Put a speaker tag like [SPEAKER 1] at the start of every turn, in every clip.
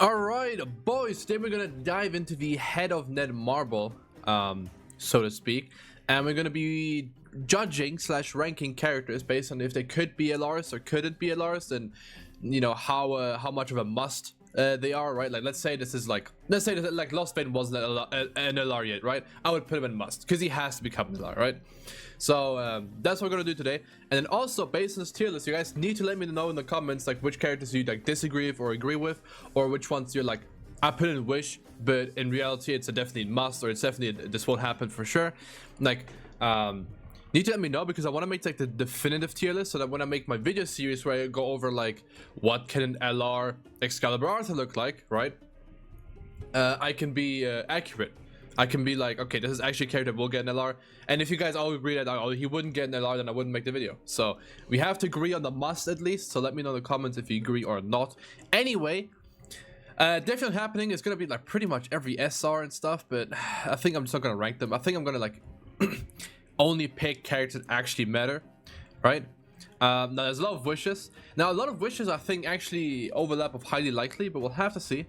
[SPEAKER 1] Alright, boys, today we're gonna dive into the head of Ned Marble, so to speak, and we're gonna be judging slash ranking characters based on if they could be LRs or couldn't be LRs, and you know how much of a must they are, right? Like let's say this like Lost Vein wasn't an LR yet, right? I would put him in must because he has to become an LR, right? So that's what we're gonna do today. And then also based on this tier list, you guys need to let me know in the comments like which characters you like disagree with or agree with, or which ones you're like I put in wish, but in reality it's a definitely must, or it's definitely this won't happen for sure. Like need to let me know because I want to make like the definitive tier list, so that when I make my video series where I go over like what can an LR Excalibur Arthur look like, right? I can be accurate. I can be like, okay, this is actually a character that will get an LR, and if you guys all agree that he wouldn't get an LR, then I wouldn't make the video. So we have to agree on the must at least, so let me know in the comments if you agree or not. Anyway, definitely happening is gonna be like pretty much every SR and stuff, but I think I'm just not gonna rank them. I think I'm gonna like only pick characters that actually matter, right? Now there's a lot of wishes. Now a lot of wishes I think actually overlap of highly likely, but we'll have to see.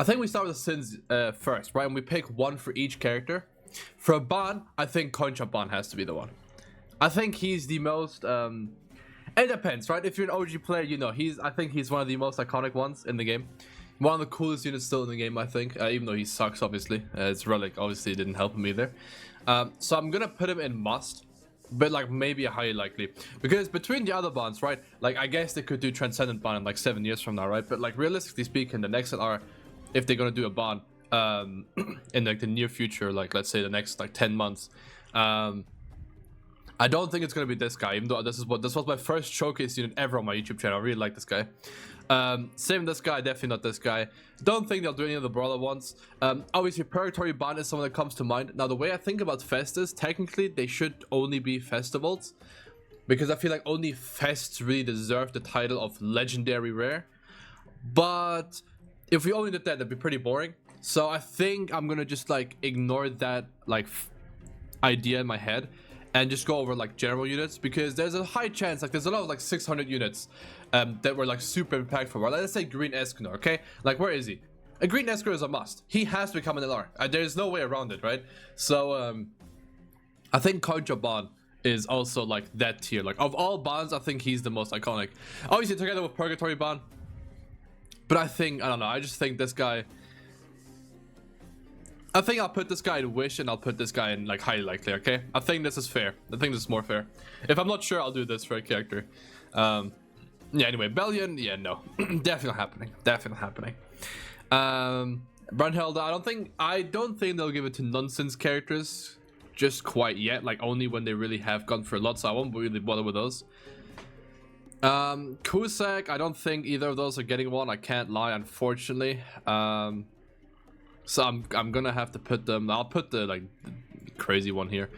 [SPEAKER 1] I think we start with the sins first, right? And we pick one for each character. For a Ban, I think Concha Ban has to be the one. I think he's the most it depends, right? If you're an OG player, you know I think he's one of the most iconic ones in the game. One of the coolest units still in the game, I think, even though he sucks, obviously. His relic obviously didn't help him either. So I'm gonna put him in must, but like maybe a highly likely, because between the other Bans, right, like I guess they could do Transcendent Ban in like 7 years from now, right? But like realistically speaking, the next LR, if they're gonna do a Ban in like the near future, like let's say the next like 10 months, I don't think it's gonna be this guy, even though this was my first showcase unit ever on my YouTube channel. I really like this guy. Same this guy, definitely not this guy. Don't think they'll do any of the brawler ones. Obviously Purgatory Ban is someone that comes to mind. Now the way I think about Festas, technically they should only be festivals, because I feel like only fests really deserve the title of legendary rare. But if we only did that, that'd be pretty boring. So I think I'm gonna just like ignore that like idea in my head and just go over like general units, because there's a high chance, like there's a lot of like 600 units that were like super impactful. Right? Let's say Green Escanor, okay? Like where is he? A Green Escanor is a must. He has to become an LR. There's no way around it, right? So I think Concha Ban is also like that tier. Like of all Bans, I think he's the most iconic. Obviously together with Purgatory Ban. But I don't know, I just think this guy, I think I'll put this guy in wish and I'll put this guy in like highly likely, okay? I think this is fair. I think this is more fair. If I'm not sure, I'll do this for a character. Yeah, anyway, Bellion, yeah, no. Definitely not happening. Definitely not happening. Brunhilde, I don't think they'll give it to nonsense characters just quite yet. Like only when they really have gone for a lot, so I won't really bother with those. Cusack, I don't think either of those are getting one. I can't lie, unfortunately. So I'm gonna have to put them. I'll put the like the crazy one here,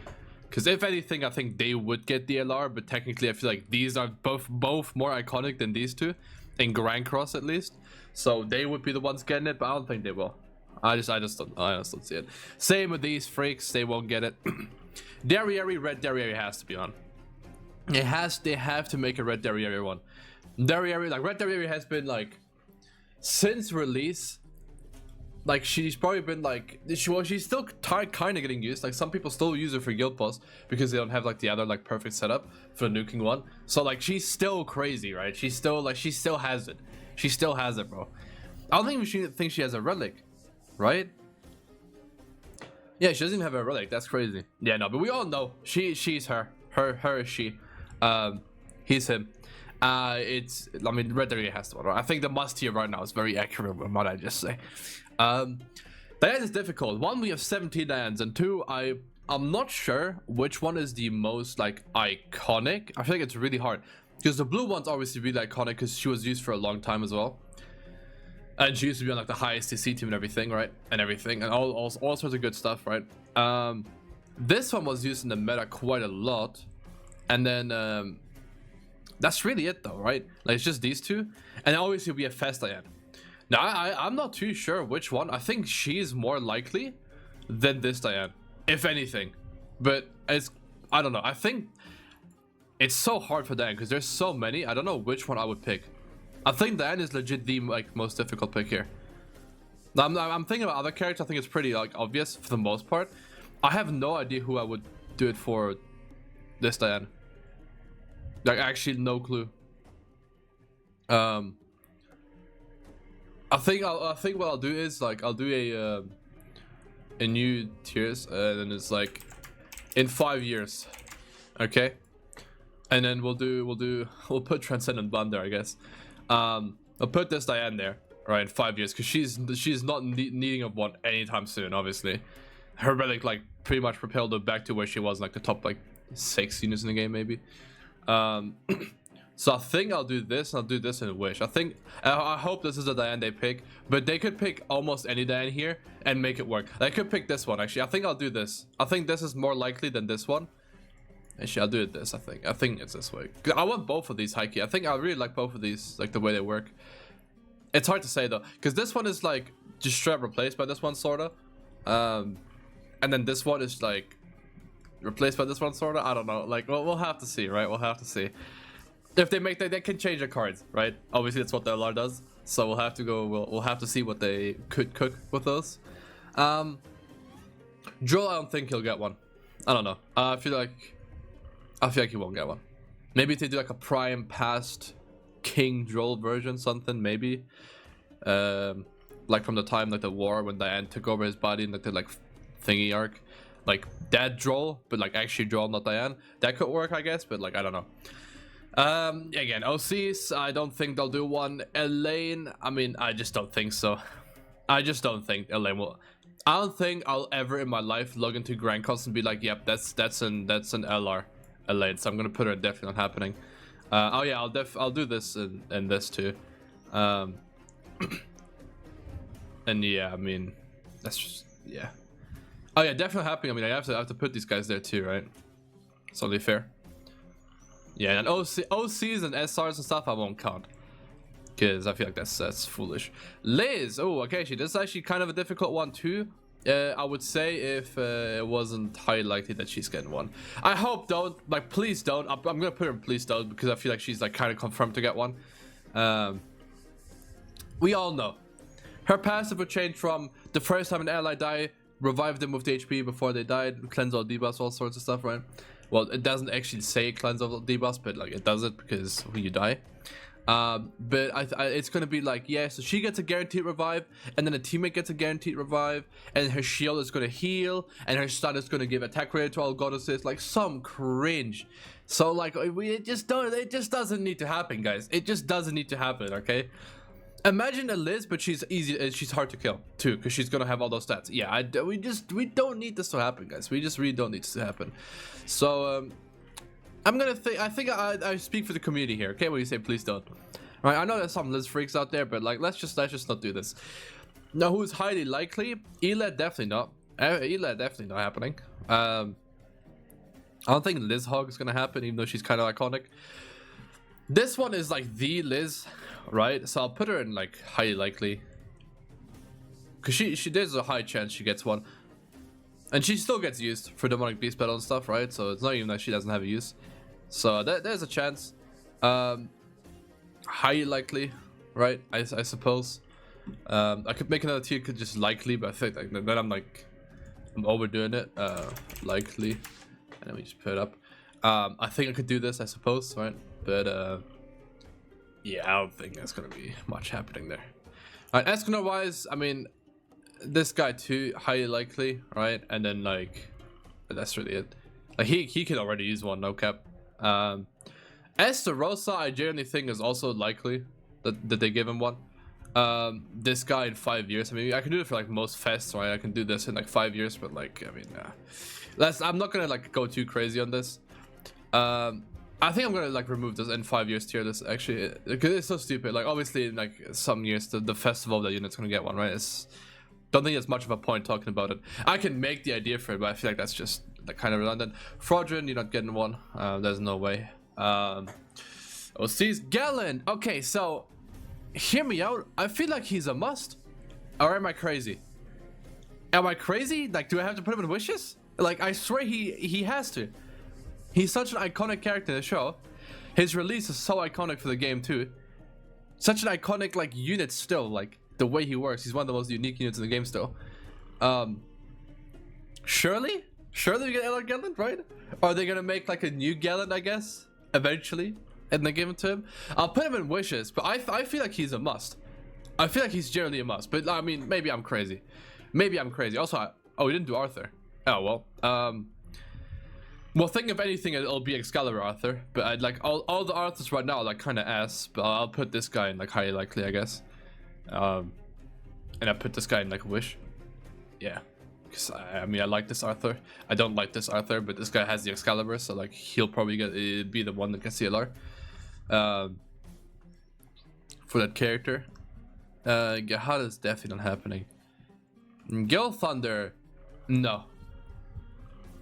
[SPEAKER 1] because if anything, I think they would get the LR. But technically, I feel like these are both more iconic than these two, in Grand Cross at least. So they would be the ones getting it, but I don't think they will. I just don't see it. Same with these freaks, they won't get it. Derriere, red Derriere has to be on. They have to make a red Derriere one. Derriere, like red Derriere has been like since release. Like she's probably been like she's still kind of getting used. Like some people still use her for guild boss because they don't have like the other like perfect setup for the nuking one. So like she's still crazy, right? She still has it. She still has it, bro. I don't think she thinks she has a relic, right? Yeah, she doesn't even have a relic. That's crazy. Yeah, no, but we all know she's her is she. He's him. I mean, red area has to one. I think the must here right now is very accurate with what I just say. Diane is difficult. One, we have 17 Dianes, and two, I'm not sure which one is the most like iconic. I feel like it's really hard because the blue one's obviously really iconic because she was used for a long time as well, and she used to be on like the highest TC team and everything, right? And all sorts of good stuff, right? This one was used in the meta quite a lot, and then that's really it though, right? Like it's just these two, and obviously we have Fast Diane. Now I'm not too sure which one. I think she's more likely than this Diane, if anything. But I don't know. I think it's so hard for Diane because there's so many. I don't know which one I would pick. I think Diane is legit the like most difficult pick here. Now, I'm thinking about other characters. I think it's pretty like obvious for the most part. I have no idea who I would do it for this Diane. Like actually no clue. I think what I'll do is like I'll do a new tiers and it's like in 5 years, okay, and then we'll put Transcendent Blonde there, I guess. I'll put this Diane there, right, in 5 years, because she's not needing of one anytime soon. Obviously, her relic like pretty much propelled her back to where she was, like the top like 6 units in the game maybe. So I think I'll do this, and I'll do this in Wish. I hope this is a Diane they pick, but they could pick almost any Diane here and make it work. They could pick this one, actually. I think I'll do this. I think this is more likely than this one. Actually, I'll do it this, I think it's this way. I want both of these high key. I think I really like both of these, like the way they work. It's hard to say though, because this one is like just straight up replaced by this one, sorta. And then this one is like replaced by this one, sorta. I don't know. Like, we'll have to see, right? We'll have to see. If they make they can change the cards, right? Obviously, that's what the LR does. So we'll have to go. We'll have to see what they could cook with those. Joel, I don't think he'll get one. I don't know. I feel like he won't get one. Maybe if they do like a prime past King Joel version, something maybe. Like from the time like the war when Diane took over his body and like the like thingy arc, like that Joel, but like actually Joel, not Diane. That could work, I guess. But like I don't know. Again, OCs, I don't think they'll do one. Elaine, I mean, I just don't think so. I just don't think Elaine will. I don't think I'll ever in my life log into Grand Cost and be like, yep, that's an LR Elaine. So I'm gonna put her definitely not happening. Oh yeah, I'll do this and this too. And yeah, I mean, that's just yeah. Oh yeah, definitely happening. I mean, I have to put these guys there too, right? It's only fair. Yeah, and OCs and SRs and stuff I won't count, because I feel like that's foolish. Liz, oh okay, this is actually kind of a difficult one too. I would say if it wasn't highly likely that she's getting one. I hope don't, like please don't. I'm gonna put her in please don't, because I feel like she's like kind of confirmed to get one. We all know her passive would change from the first time an ally died, revive them with the HP before they died, cleanse all debuffs, all sorts of stuff, right? Well, it doesn't actually say cleanse all debuffs, but like it does it because when you die. But it's gonna be like, yeah, so she gets a guaranteed revive, and then a teammate gets a guaranteed revive, and her shield is gonna heal, and her stun is gonna give attack rate to all goddesses, like some cringe. So like it just doesn't need to happen, guys. It just doesn't need to happen, okay? Imagine a Liz, but she's hard to kill too, because she's gonna have all those stats. Yeah, we don't need this to happen, guys. We just really don't need this to happen. So I'm gonna think. I think I speak for the community here. Okay, when you say please don't. Right? I know there's some Liz freaks out there, but like let's just not do this. Now, who's highly likely? Ela, definitely not. Ela, definitely not happening. I don't think Liz Hog is gonna happen, even though she's kind of iconic. This one is like the Liz, right? So I'll put her in like highly likely, because there's a high chance she gets one, and she still gets used for demonic beast battle and stuff, right? So it's not even like she doesn't have a use. So there's a chance. Highly likely, right? I suppose. I could make another tier, could just likely, but I think like, then I'm overdoing it. Likely, and then we just put it up. I think I could do this, I suppose, right? But yeah, I don't think there's gonna be much happening there. Alright, Escanor wise, I mean, this guy too, highly likely, right? And then like, that's really it. Like he could already use one, no cap. Estarossa, I genuinely think is also likely that they give him one. This guy in 5 years, I mean, I can do it for like most fests, right? I can do this in like 5 years, but like, I mean, I'm not gonna like go too crazy on this. I think I'm gonna like remove this in 5 years tier list, actually, because it's so stupid. Like obviously in like some years the festival of the unit's gonna get one, right? Don't think there's much of a point talking about it. I can make the idea for it, but I feel like that's just like kind of redundant. Fraudulent, you're not getting one. There's no way. OC's Gallant. Okay, so hear me out. I feel like he's a must. Or am I crazy? Am I crazy? Like, do I have to put him in wishes? Like, I swear he has to. He's such an iconic character in the show. His release is so iconic for the game too. Such an iconic like unit still, like the way he works. He's one of the most unique units in the game still. Surely we get LR Gallant, right? Or are they gonna make like a new Gallant, I guess, eventually, and then give him to him? I'll put him in wishes, but I feel like he's a must. I feel like he's generally a must, but I mean, maybe I'm crazy. Also, oh, we didn't do Arthur. Oh well. Well, think of anything, it'll be Excalibur Arthur, but I'd like all the Arthurs right now are like kind of ass, but I'll put this guy in like highly likely, I guess. And I put this guy in like Wish. Yeah, because I mean I like this Arthur. I don't like this Arthur, but this guy has the Excalibur, so like he'll probably be the one that gets the LR. For that character. Gahada is definitely not happening. Gil Thunder, no.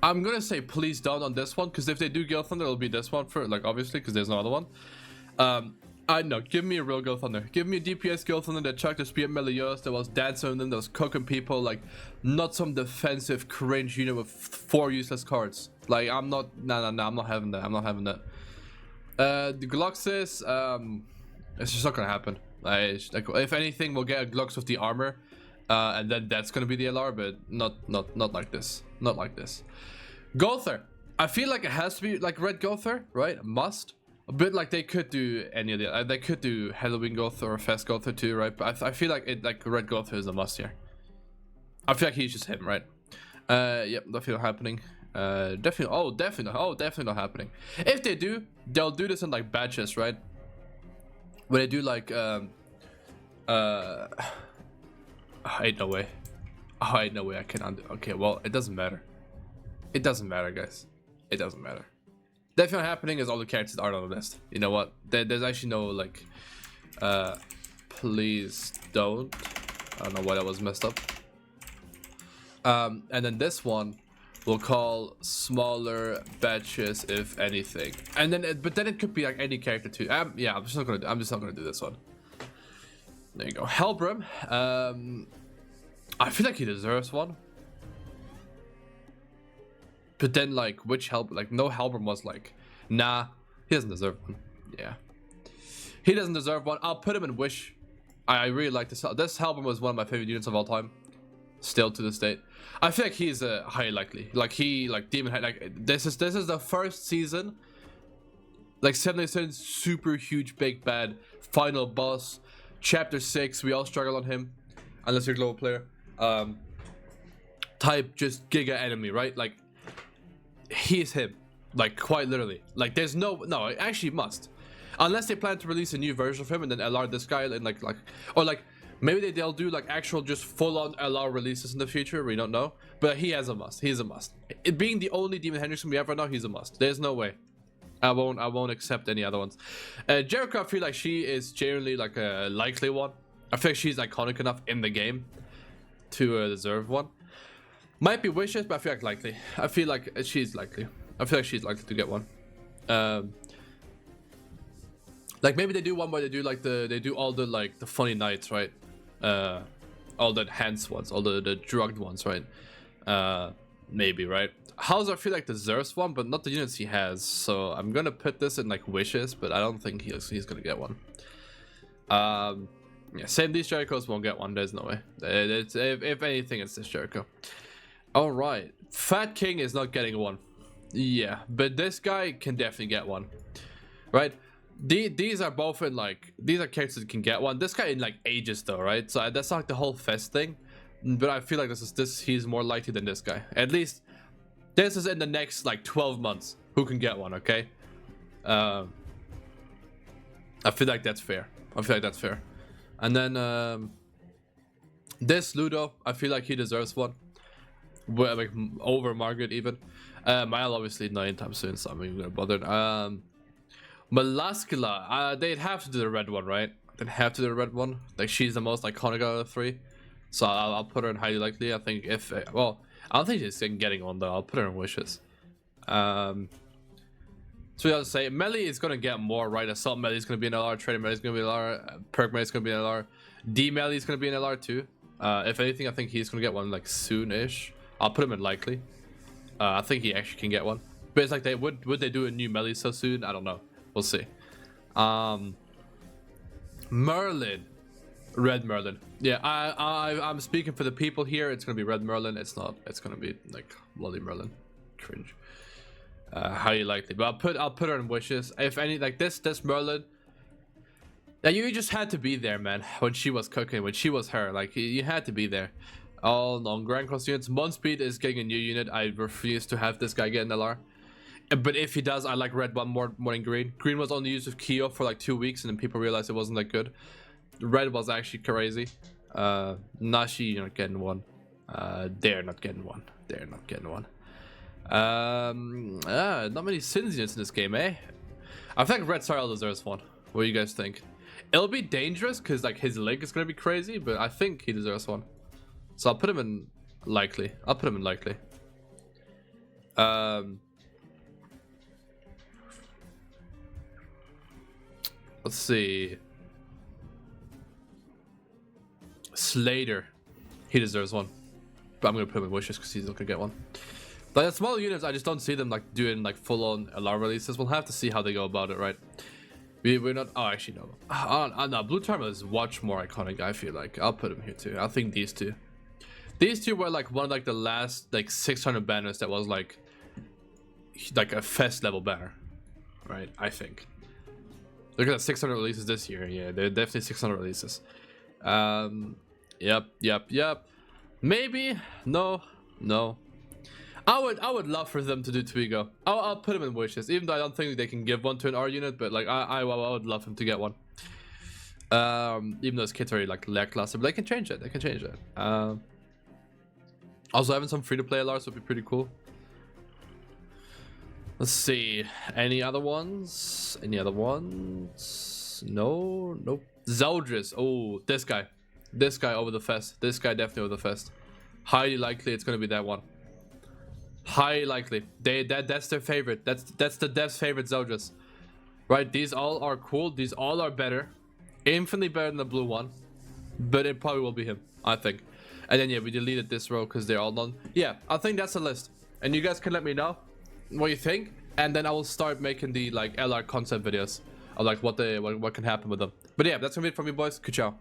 [SPEAKER 1] I'm gonna say please don't on this one, because if they do Gil Thunder, it'll be this one for like obviously, because there's no other one. I know, give me a real Gil Thunder. Give me a DPS Gil Thunder that chucked the spear Melios, that was dancing them, that was cooking people, like not some defensive cringe unit with 4 useless cards. Like I'm not, no, I'm not having that. I'm not having that. The Gluxus, it's just not gonna happen. Like if anything, we'll get a Glux with the armor, and then that's gonna be the LR, but not like this. Not like this. Gother, I feel like it has to be like Red Gother, right? Must. A bit like they could do any of the, they could do Halloween Gother or Fest Gother too, right? But I feel like it, like Red Gother is a must here. I feel like he's just him, right? Yep, definitely not happening. Definitely not happening. If they do, they'll do this in like batches, right? Where they do like ain't no way. Oh, ain't no way I can undo. Okay, well, it doesn't matter. It doesn't matter, guys. It doesn't matter. Definitely not happening is all the characters aren't on the list. You know what? There's actually no like please don't. I don't know why that was messed up. And then this one we'll call smaller batches if anything. And then but then it could be like any character too. Yeah, I'm just not gonna do this one. There you go. Helbram. I feel like he deserves one. But then like which like no Helbram was like, nah, he doesn't deserve one. Yeah. He doesn't deserve one. I'll put him in Wish. I really like this. This Helbram was one of my favorite units of all time. Still to this date. I feel like he's highly likely. Like he like Demon Head, like this is the first season. Like 77 super huge big bad final boss. Chapter 6, we all struggle on him. Unless you're a global player. Type just giga enemy, right? Like he's him, like quite literally. Like there's no it actually must, unless they plan to release a new version of him and then LR this guy and like or like maybe they'll do like actual just full-on LR releases in the future. We don't know, but he has a must. He's a must. It being the only Demon Henderson we have right now, he's a must. There's no way. I won't accept any other ones. Jericho, I feel like she is generally like a likely one. I feel like she's iconic enough in the game to deserve one. Might be Wishes, but I feel like likely. I feel like she's likely. I feel like she's likely to get one. Like maybe they do one where they do like they do all the like the funny nights, right? All the enhanced ones, all the drugged ones, right? Maybe, right? Hauser I feel like deserves one, but not the units he has. So I'm gonna put this in like Wishes, but I don't think he's gonna get one. Yeah, same these Jerichos won't get one. There's no way. If anything, it's this Jericho. All right, Fat King is not getting one. Yeah, but this guy can definitely get one, right? These are both in like, these are characters that can get one. This guy in like ages though, right? So that's not like the whole Fest thing, but I feel like he's more likely than this guy. At least this is in the next like 12 months who can get one. Okay, I feel like that's fair. And then this Ludo, I feel like he deserves one. Well, like over Margaret even. Mile obviously not anytime soon, so I'm not even gonna bother. Melascula, they'd have to do the red one, right? They'd have to do the red one. Like she's the most iconic out of the 3, so I'll put her in highly likely. I think if well, I don't think she's getting one though. I'll put her in Wishes. So I'll say Melee is gonna get more, right? Assault Melee is gonna be an LR, Trader Melee is gonna be an LR, Perk Melee is gonna be an LR, D Melee is gonna be an LR too. If anything, I think he's gonna get one like soon-ish. I'll put him in likely. I think he actually can get one, but it's like they would they do a new Melee so soon? I don't know. We'll see. Merlin. Red Merlin. Yeah, I'm speaking for the people here. It's gonna be Red Merlin. It's not. It's gonna be like Bloody Merlin. Cringe. Highly likely, but I'll put her in wishes. If any, like this Merlin. Yeah, you just had to be there, man. When she was cooking, when she was her, like you had to be there. All non Grand Cross units. Munspeed is getting a new unit. I refuse to have this guy get an LR. But if he does, I like red one more than green. Green was only used with Kyo for like 2 weeks, and then people realized it wasn't that good. Red was actually crazy. Nashi, you're not getting one. They're not getting one. They're not getting one. Not many Sins units in this game, eh? I think Red Sorrel deserves one. What do you guys think? It'll be dangerous because like his link is gonna be crazy, but I think he deserves one. So I'll put him in likely. I'll put him in likely. Let's see. Slater. He deserves one. But I'm gonna put him in wishes because he's not gonna get one. Like the smaller units, I just don't see them like doing like full-on LR releases. We'll have to see how they go about it, right? We're not. Oh, actually no. No, Blue Terminal is much more iconic. I feel like I'll put him here too. I think these two. These two were like one of like the last like 600 banners that was like a fest level banner, right? I think. Look at the 600 releases this year. Yeah, they're definitely 600 releases. Yep. Maybe no. I would love for them to do Twigo. I'll put him in wishes, even though I don't think they can give one to an R unit. But like I would love him to get one. Even though his kit's already like lackluster, but they can change it. They can change it. Also having some free to play LRs would be pretty cool. Let's see. Any other ones? No. Nope. Zeldris. Oh, this guy. This guy over the fest. This guy definitely over the fest. Highly likely it's gonna be that one. Highly likely. That's their favorite. That's the dev's favorite Zeldris. Right? These all are cool. These all are better. Infinitely better than the blue one. But it probably will be him, I think. And then yeah, we deleted this row because they're all done. Yeah, I think that's a list. And you guys can let me know what you think. And then I will start making the like LR concept videos of like what can happen with them. But yeah, that's gonna be it from me, boys. Good ciao.